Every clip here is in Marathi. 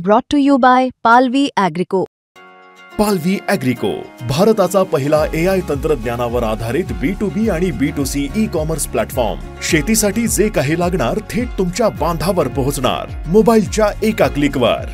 Brought to you by Palvi Agrico. पालवी ॲग्रिको, भारताचा पहिला AI तंत्रज्ञानावर आधारित B2B आणि B2C ई-कॉमर्स प्लॅटफॉर्म. शेतीसाठी जे काही लागणार थेट तुमच्या बांधावर पोहोचणार, मोबाईलच्या एका क्लिकवर.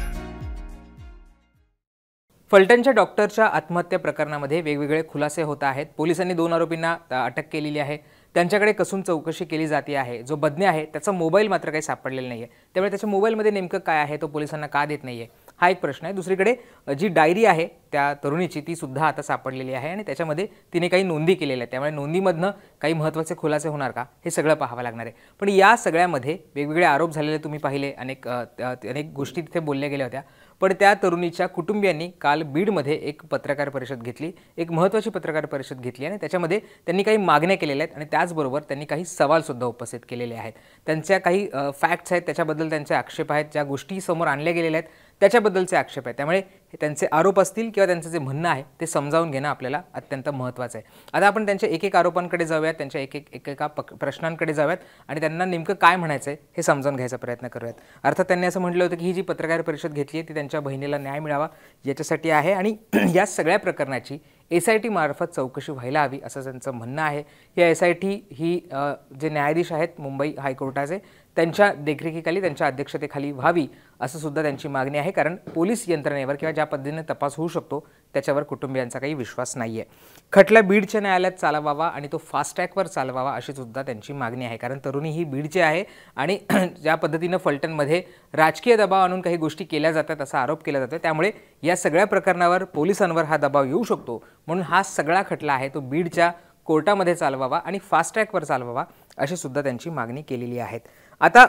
फलटणच्या डॉक्टरच्या आत्महत्या प्रकरणामध्ये वेगवेगळे खुलासे होत आहेत. पोलिसांनी 2 आरोपींना अटक केलेली आहे. त्यांच्याकडे कसून चौकशी केली जाते आहे. जो बदने आहे त्याचा मोबाईल मात्र काही सापडलेला नाहीये. त्यामुळे त्याच्या मोबाईलमध्ये नेमकं काय आहे तो पोलिसांना का देत नाहीये हा एक प्रश्न आहे. दुसरीकडे जी डायरी आहे त्या तरुणीची ती सुद्धा आता सापडलेली आहे आणि त्याच्यामध्ये तिने काही नोंदी केलेल्या आहेत. त्यामुळे नोंदीमधनं काही महत्त्वाचे खुलासे होणार का हे सगळं पाहावं लागणार आहे. पण या सगळ्यामध्ये वेगवेगळे आरोप झालेले तुम्ही पाहिले, अनेक गोष्टी तिथे बोलल्या गेल्या होत्या. पण त्या तरुणीच्या कुटुंबियांनी काल बीडमध्ये एक पत्रकार परिषद घेतली, एक महत्त्वाची पत्रकार परिषद घेतली आणि त्याच्यामध्ये त्यांनी काही मागण्या केलेल्या आहेत आणि त्याचबरोबर त्यांनी काही सवालसुद्धा उपस्थित केलेले आहेत. त्यांच्या काही फॅक्ट्स आहेत, त्याच्याबद्दल त्यांचे आक्षेप आहेत, ज्या गोष्टी समोर आणल्या गेलेल्या आहेत त्याच्याबद्दलचे आक्षेप आहेत. त्यामुळे त्यांचे आरोप असतील किंवा त्यांचं जे म्हणणं आहे ते समजावून घेणं आपल्याला अत्यंत महत्त्वाचं आहे. आता आपण त्यांच्या एक आरोपांकडे जाऊयात, त्यांच्या एकेका प्रश्नांकडे जाऊयात आणि त्यांना नेमकं काय म्हणायचं आहे हे समजावून घ्यायचा प्रयत्न करूयात. अर्थात त्यांनी असं म्हटलं होतं की ही जी पत्रकार परिषद घेतली आहे ती त्यांच्या बहिणीला न्याय मिळावा याच्यासाठी आहे आणि या सगळ्या प्रकरणाची SIT मार्फत चौकशी व्हायला हवी असं त्यांचं म्हणणं आहे. ही SIT ही जे न्यायाधीश आहेत मुंबई हायकोर्टाचे त्यांच्या देखरेखीखाली, त्यांच्या अध्यक्षतेखाली व्हावी असं सुद्धा त्यांची मागणी आहे. कारण पोलीस यंत्रणेवर किंवा ज्या पद्धतीने तपास होऊ शकतो त्याच्यावर कुटुंबियांचा काही विश्वास नाही आहे. खटला बीडच्या न्यायालयात चालवावा आणि तो फास्ट ट्रॅकवर चालवावा अशी सुद्धा त्यांची मागणी आहे. कारण तरुणी ही बीडची आहे आणि ज्या पद्धतीनं फलटणमध्ये राजकीय दबाव आणून काही गोष्टी केल्या जातात असा आरोप केला जातो. त्यामुळे या सगळ्या प्रकरणावर पोलिसांवर हा दबाव येऊ शकतो. म्हणून हा सगळा खटला आहे तो बीडच्या कोर्टामध्ये चालवावा आणि फास्ट ट्रॅकवर चालवावा अशी सुद्धा त्यांची मागणी केलेली आहे. आता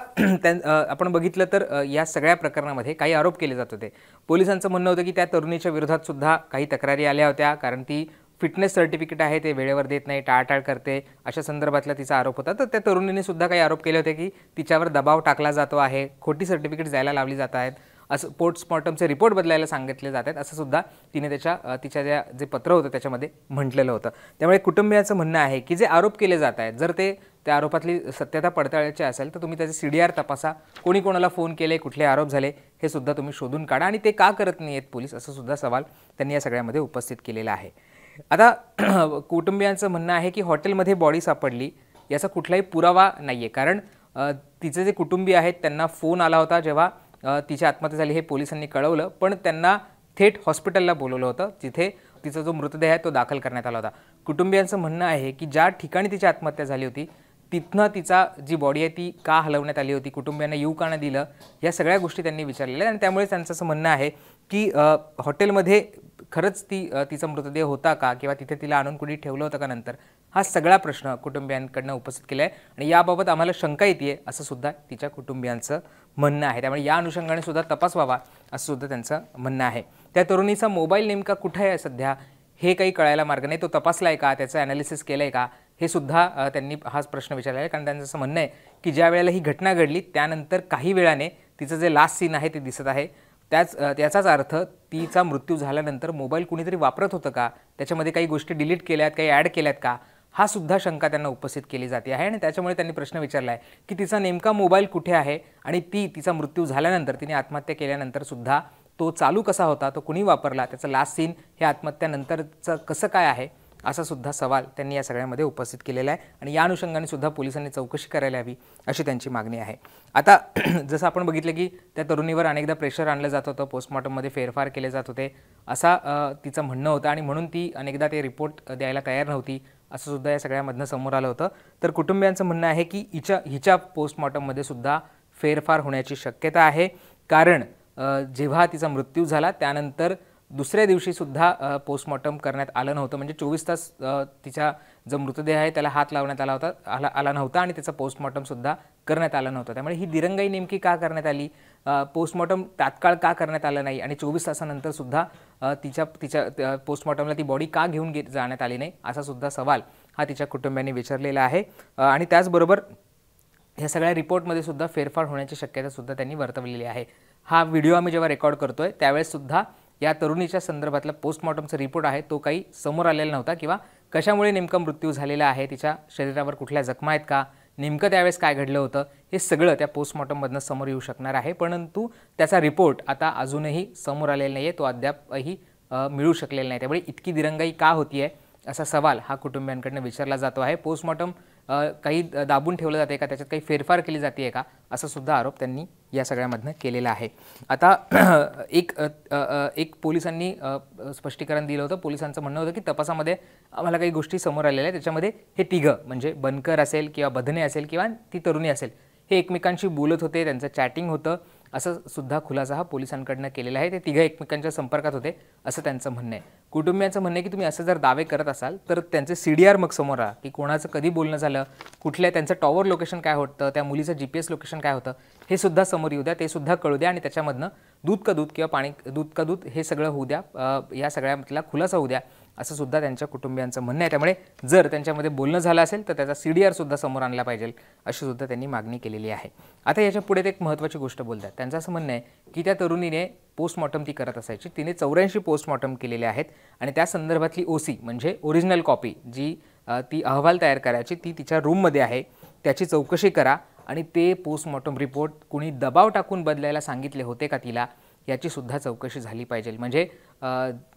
आपण बघितलं तर या सगळ्या प्रकरणामध्ये काही आरोप केले जात होते. पोलिसांचं म्हणणं होतं की त्या तरुणीच्या विरोधात सुद्धा काही तक्रारी आल्या होत्या. कारण ती फिटनेस सर्टिफिकेट आहे ते वेळेवर देत नाही, टाळाटाळ करते अशा संदर्भातला तिचा आरोप होता. तर त्या तरुणीने सुद्धा काही आरोप केले होते की तिच्यावर दबाव टाकला जातो आहे, खोटी सर्टिफिकेट द्यायला लावली जात आहेत, असं पोस्टमॉर्टमचे रिपोर्ट बदलायला सांगितले जात आहेत असं सुद्धा तिने तिच्या जे पत्र होतं त्याच्यामध्ये म्हटलेलं होतं. त्यामुळे कुटुंबियांचं म्हणणं आहे की जे आरोप केले जात आहेत जर त्या आरोपातली सत्यता पडताळायची असेल तर तुम्ही त्याचे CDR तपासा, कोणी कोणाला फोन केले, कुठले आरोप झाले हे सुद्धा तुम्ही शोधून काढा आणि ते का करत नाही आहेत पोलीस असं सुद्धा सवाल त्यांनी या सगळ्यामध्ये उपस्थित केलेला आहे. आता कुटुंबियांचं म्हणणं आहे की हॉटेलमध्ये बॉडी सापडली याचा कुठलाही पुरावा नाही आहे. कारण तिचे जे कुटुंबीय आहेत त्यांना फोन आला होता जेव्हा तिची आत्महत्या झाली हे पोलिसांनी कळवलं, पण त्यांना थेट हॉस्पिटलला बोलवलं होतं जिथे तिचा जो मृतदेह आहे तो दाखल करण्यात आला होता. कुटुंबियांचं म्हणणं आहे की ज्या ठिकाणी तिची आत्महत्या झाली होती तिथनं तिचा जी बॉडी आहे ती का हलवण्यात आली होती, कुटुंबियांना येऊ का नाही दिलं, या सगळ्या गोष्टी त्यांनी विचारलेल्या आहेत. आणि त्यामुळे त्यांचं असं म्हणणं आहे की हॉटेलमध्ये खरंच तिचा मृतदेह होता का किंवा तिथे तिला आणून कुणी ठेवलं होतं का नंतर, हा सगळा प्रश्न कुटुंबियांकडनं उपस्थित केला आहे आणि याबाबत आम्हाला शंका येते असं सुद्धा तिच्या कुटुंबियांचं म्हणणं आहे. त्यामुळे या अनुषंगाने सुद्धा तपास व्हावा असं सुद्धा त्यांचं म्हणणं आहे. त्या तरुणीचा मोबाईल नेमका कुठे आहे सध्या हे काही कळायला मार्ग नाही. तो तपासला आहे का, त्याचं ॲनालिसिस केलं आहे का हे सुद्धा त्यांनी हाच प्रश्न विचारला आहे. कारण त्यांचं असं म्हणणं आहे की ज्या वेळेला ही घटना घडली त्यानंतर काही वेळाने तिचं जे लास्ट सीन आहे ते दिसत आहे. त्याचाच अर्थ तिचा मृत्यू झाल्यानंतर मोबाईल कुणीतरी वापरत होतं का, त्याच्यामध्ये काही गोष्टी डिलीट केल्यात, काही ॲड केल्यात का, हा सुद्धा शंका त्यांना उपस्थित केली जाते आहे. आणि त्याच्यामुळे त्यांनी प्रश्न विचारला आहे की तिचा नेमका मोबाईल कुठे आहे आणि तिचा मृत्यू झाल्यानंतर तिने आत्महत्या केल्यानंतर सुद्धा तो चालू कसा होता, तो कुणी वापरला, त्याचं लास्ट सीन हे आत्महत्यानंतरचं कसं काय आहे असा सुद्धा सवाल त्यांनी या सगळ्यामध्ये उपस्थित केलेला आहे. आणि या अनुषंगाने सुद्धा पोलिसांनी चौकशी करायला हवी अशी त्यांची मागणी आहे. आता जसं आपण बघितलं की त्या तरुणीवर अनेकदा प्रेशर आणलं जात होतं, पोस्टमॉर्टममध्ये फेरफार केले जात होते असा तिचं म्हणणं होतं आणि म्हणून ती अनेकदा ते रिपोर्ट द्यायला तयार नव्हती असं सुद्धा या सगळ्यामधनं समोर आलं होतं. तर कुटुंबियांचं म्हणणं आहे की हिच्या पोस्टमॉर्टममध्ये सुद्धा फेरफार होण्याची शक्यता आहे. कारण जेव्हा तिचा मृत्यू झाला त्यानंतर दुसऱ्या दिवशी सुद्धा पोस्टमॉर्टम करण्यात आलं नव्हतं. म्हणजे 24 तास तिचा जो मृतदेह आहे त्याला हात लावण्यात आला नव्हता आणि त्याचं पोस्टमॉर्टम सुद्धा करण्यात आलं नव्हतं. त्यामुळे ही दिरंगाई नेमकी का करण्यात आली, पोस्टमॉर्टम तात्काळ का करण्यात आलं नाही आणि 24 तासानंतर सुद्धा तिच्या पोस्टमॉर्टमला ती बॉडी का घेऊन जाण्यात आली नाही असा सुद्धा सवाल हा तिच्या कुटुंबियांनी विचारलेला आहे. आणि त्याचबरोबर ह्या सगळ्या रिपोर्टमध्ये सुद्धा फेरफार होण्याची शक्यता सुद्धा त्यांनी वर्तवलेली आहे. हा व्हिडिओ आम्ही जेव्हा रेकॉर्ड करतोय त्यावेळेस सुद्धा या तरुणीच्या संदर्भातला पोस्टमॉर्टमचा रिपोर्ट आहे तो काही समोर आलेला नव्हता किंवा कशामुळे नेमका मृत्यू झालेला आहे, तिच्या शरीरावर कुठल्या जखमा आहेत का नेमकं त्यावेळेस काय घडलं होतं हे सगळं त्या पोस्टमॉर्टममधनं समोर येऊ शकणार आहे, परंतु त्याचा रिपोर्ट आता अजूनही समोर आलेला नाही आहे, तो अद्यापही मिळू शकलेला नाही. त्यामुळे इतकी दिरंगाई का होती आहे असा सवाल हा कुटुंबियांकडून विचारला जातो आहे. पोस्टमॉर्टम काही दाबून ठेवलं जाते का, त्याच्यात काही फेरफार केली जाते आहे का, असा सुद्धा आरोप त्यांनी या सगळ्यामधनं केलेला आहे. आता एक पोलिसांनी स्पष्टीकरण दिलं होतं. पोलिसांचं म्हणणं होतं की तपासामध्ये आम्हाला काही गोष्टी समोर आलेल्या आहेत, त्याच्यामध्ये हे तिघं म्हणजे बनकर असेल किंवा बधने असेल किंवा ती तरुणी असेल हे एकमेकांशी बोलत होते, त्यांचं चॅटिंग होतं असं सुद्धा खुलासा हा पोलिसांकडनं केलेला आहे. ते तिघं एकमेकांच्या संपर्कात होते असं त्यांचं म्हणणं आहे. कुटुंबियांचं म्हणणं आहे की तुम्ही असं जर दावे करत असाल तर त्यांचे CDR मग समोर आणा की कोणाचं कधी बोलणं झालं, कुठल्या त्यांचं टॉवर लोकेशन काय होतं, त्या मुलीचं GPS लोकेशन काय होतं हे सुद्धा समोर येऊ द्या, ते सुद्धा कळू द्या आणि त्याच्यामधनं दूध का दूध किंवा पाणी दूध का दूध हे सगळं होऊ द्या, या सगळ्यातला खुलासा होऊ द्या असं सुद्धा त्यांच्या कुटुंबियांचं म्हणणं आहे. त्यामुळे जर त्यांच्यामध्ये बोलणं झालं असेल तर त्याचा CDR सुद्धा समोर आणला पाहिजे अशी सुद्धा त्यांनी मागणी केलेली आहे. आता याच्या पुढे ते एक महत्त्वाची गोष्ट बोलतात. त्यांचं असं म्हणणं आहे की त्या तरुणीने पोस्टमॉर्टम ती करत असायची, तिने 84 पोस्टमॉर्टम केलेले आहेत आणि त्या संदर्भातली OC म्हणजे ओरिजिनल कॉपी जी ती अहवाल तयार करायची ती तिच्या रूममध्ये आहे, त्याची चौकशी करा आणि ते पोस्टमॉर्टम रिपोर्ट कुणी दबाव टाकून बदलायला सांगितले होते का तिला याची सुद्धा चौकशी झाली पाहिजे. म्हणजे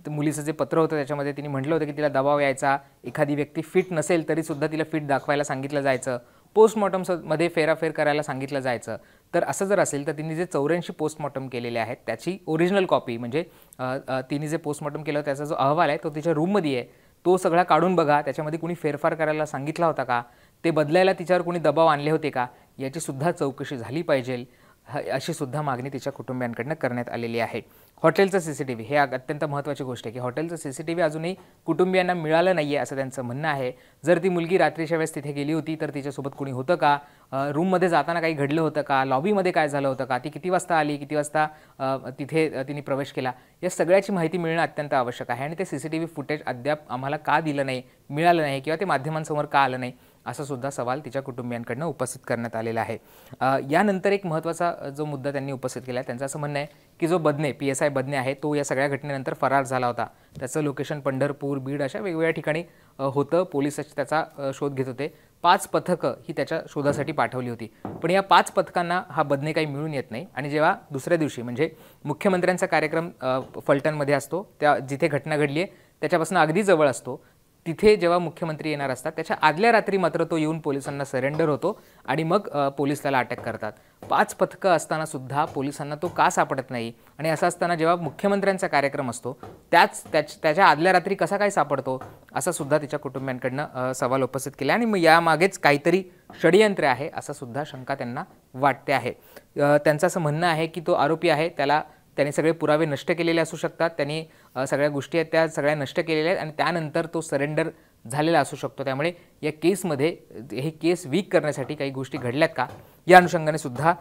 मुलीचं जे पत्र होतं त्याच्यामध्ये तिने म्हटलं होतं की तिला दबाव यायचा, एखादी व्यक्ती फिट नसेल तरी सुद्धा तिला फिट दाखवायला सांगितलं जायचं, पोस्टमॉर्टममध्ये फेराफेर करायला सांगितलं जायचं. तर असं जर असेल तर तिने जे 84 पोस्टमॉर्टम केलेले आहेत त्याची ओरिजिनल कॉपी म्हणजे तिने जे पोस्टमॉर्टम केलं त्याचा जो अहवाल आहे तो तिच्या रूममध्ये आहे, तो सगळा काढून बघा, त्याच्यामध्ये कुणी फेरफार करायला सांगितला होता का, ते बदलायला तिच्यावर कोणी दबाव आणले होते का याची सुद्धा चौकशी झाली पाहिजे अशी सुद्धा मागणी तिच्या कुटुंबियांकडून करण्यात आलेली आहे. हॉटेलचं CCTV हे अत्यंत महत्त्वाची गोष्ट आहे की हॉटेलचं CCTV अजूनही कुटुंबियांना मिळालं नाही आहे असं त्यांचं म्हणणं आहे. जर ती मुलगी रात्रीच्या वेळेस तिथे गेली होती तर तिच्यासोबत कोणी होतं का, रूममध्ये जाताना काही घडलं होतं का, लॉबीमध्ये काय झालं होतं का, ती किती वाजता आली, किती वाजता तिथे तिने प्रवेश केला, या सगळ्याची माहिती मिळणं अत्यंत आवश्यक आहे. आणि ते CCTV फुटेज अद्याप आम्हाला का दिलं नाही, मिळालं नाही किंवा ते माध्यमांसमोर का आलं नाही असा सुद्धा सवाल तिच्या कुटुंबियांकडून उपस्थित करण्यात आलेला आहे. यानंतर एक महत्त्वाचा जो मुद्दा त्यांनी उपस्थित केला आहे त्यांचं असं म्हणणं आहे की जो बदने PSI बदने आहे तो या सगळ्या घटनेनंतर फरार झाला होता. त्याचं लोकेशन पंढरपूर, बीड अशा वेगवेगळ्या ठिकाणी होतं. पोलीस त्याचा शोध घेत होते. 5 पथकं ही त्याच्या शोधासाठी पाठवली होती, पण या 5 पथकांना हा बदने काही मिळून येत नाही. आणि जेव्हा दुसऱ्या दिवशी म्हणजे मुख्यमंत्र्यांचा कार्यक्रम फलटणमध्ये असतो, त्या जिथे घटना घडली आहे त्याच्यापासून अगदी जवळ असतो, तिथे जेव्हा मुख्यमंत्री येणार असतात त्याच्या आदल्या रात्री मात्र तो येऊन पोलिसांना सरेंडर होतो आणि मग पोलीस त्याला अटक करतात. 5 पथकं असताना सुद्धा पोलिसांना तो का सापडत नाही आणि असं असताना जेव्हा मुख्यमंत्र्यांचा कार्यक्रम असतो त्याच्या आदल्या रात्री कसा काय सापडतो असा सुद्धा तिच्या कुटुंबियांकडनं सवाल उपस्थित केला. आणि मग यामागेच काहीतरी षडयंत्र आहे असं सुद्धा शंका त्यांना वाटते आहे. त्यांचं असं म्हणणं आहे की तो आरोपी आहे त्याने सगळे पुरावे नष्ट केलेले असू शकतात, त्यांनी सगळ्या गोष्टी आहेत त्या सगळ्या नष्ट केलेल्या आहेत आणि त्यानंतर तो सरेंडर झालेला असू शकतो. त्यामुळे या केसमध्ये हे केस वीक करण्यासाठी काही गोष्टी घडल्यात का या अनुषंगाने सुद्धा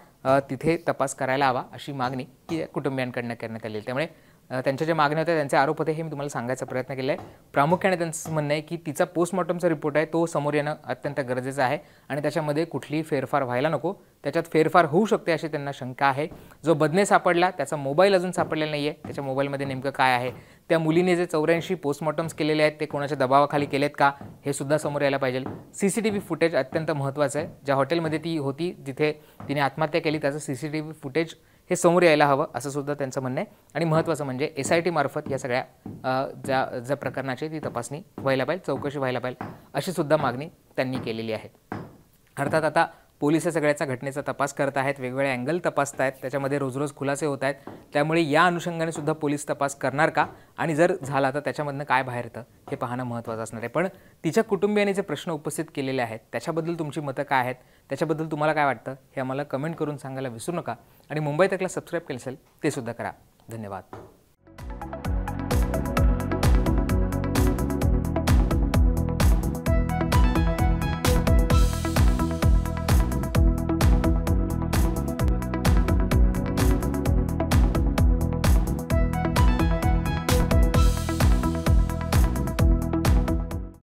तिथे तपास करायला हवा अशी मागणी की कुटुंबियांकडनं करण्यात आली. त्यामुळे त्यांच्या ज्या मागण्या होत्या त्यांचे आरोप होते हे मी तुम्हाला सांगायचा प्रयत्न केला आहे. प्रामुख्याने त्यांचं म्हणणं आहे की तिचा पोस्टमॉर्टमचा रिपोर्ट आहे तो समोर येणं अत्यंत गरजेचं आहे आणि त्याच्यामध्ये कुठलीही फेरफार व्हायला नको, त्याच्यात फेरफार होऊ शकते अशी त्यांना शंका आहे. जो बदने सापडला त्याचा मोबाईल अजून सापडलेला नाही आहे, त्याच्या मोबाईलमध्ये नेमकं काय आहे, त्या मुलीने जे 84 पोस्टमॉर्टम्स केलेले आहेत ते कोणाच्या दबावाखाली केलेत का हे सुद्धा समोर यायला पाहिजे. CCTV फुटेज अत्यंत महत्त्वाचं आहे. ज्या हॉटेलमध्ये ती होती जिथे तिने आत्महत्या केली त्याचं CCTV फुटेज हे समोर यायला हवं असं सुद्धा त्यांचं म्हणणं आहे. आणि महत्त्वाचं म्हणजे SIT मार्फत या सगळ्या ज्या प्रकरणाची ती तपासणी व्हायला पाहिजे, चौकशी व्हायला पाहिजे अशी सुद्धा मागणी त्यांनी केलेली आहे. अर्थात आता पोलीस सगळ्याचा घटनेचा तपास करत आहेत, वेगवेगळे अँगल तपासत आहेत, त्याच्यामध्ये रोज रोज खुलासे होत आहेत. त्यामुळे या अनुषंगाने सुद्धा पोलीस तपास करणार का आणि जर झाला तर त्याच्यामधनं काय बाहेर येतं हे पाहणं महत्त्वाचं असणार आहे. पण तिच्या कुटुंबियांनी जे प्रश्न उपस्थित केलेले आहेत त्याच्याबद्दल तुमची मतं काय आहेत, त्याच्याबद्दल तुम्हाला काय वाटतं हे आम्हाला कमेंट करून सांगायला विसरू नका. आणि मुंबई तकला सबस्क्राईब केलं असेल ते सुद्धा करा. धन्यवाद.